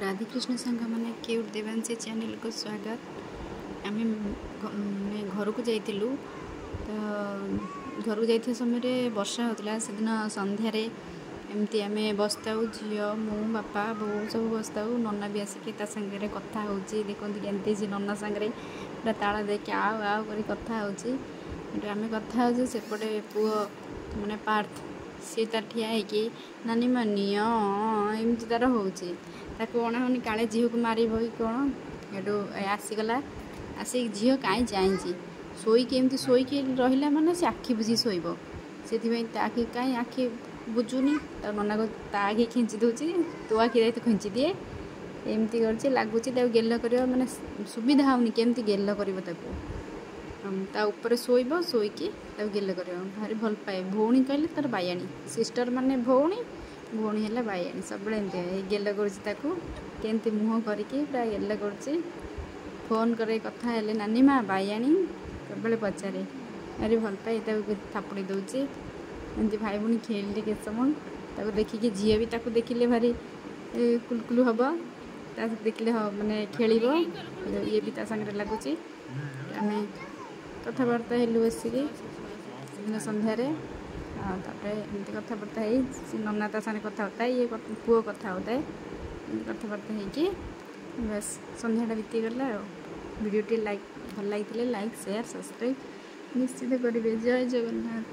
राधे कृष्ण सांग मैंने cute Devanshi channel को स्वागत। आम घर को जाइलु तो घर को जाइए समय वर्षा होता से दिन संध्यार एमती आम बसता झी मु बापा बो सब बसता नना भी आसिक सागर कथा हो देखते से नना सागर पूरा ताला देख आउ आउ कर कथा होमें कथा सेपटे पुओ मैंने पार्थ सी तार ठिया है नानी मानी एमती तार होची अणा होनी काले झील को मार कौन एटू आसीगला आसिक झील कहीं जाइए शोक एमती शोक रहा माने से आखि बुझी शोब से कहीं आखि बुझुनी तो नना को ता आखि खिंची दूसरी तो आखि तो खिंची दिए एमती कर लगुच गेल कर माने सुविधा होनी केमती गेल कर ऊपर शोब शोकी गेल कर भारी भल पाए भौणी कहले तार बायाणी सिस्टर माने भौणी भौणी है बायाणी सब गेल करमती मुँह करके पूरा गेल कर फोन करे कथा है नानी माँ बायाणी सब पचारे भारी भल पाए थापुड़ी दूचे एमती भाई भौणी खेलिले के समय देखिए झील भी ताको देखिले भारी कुलकुलु हम देखिले माने खेल ये भी सागर लगुच आम कथबार्ता हेलु बसिक सन्धार एमती कथबार्ता है नना ता सामने कथा होता है ये पुओ कथा होता है कथबार्ता है बस सन्ध्याटा बीतीगला वीडियो लाइक भल लगी लाइक शेयर सब्सक्राइब निश्चित करेंगे। जय जगन्नाथ।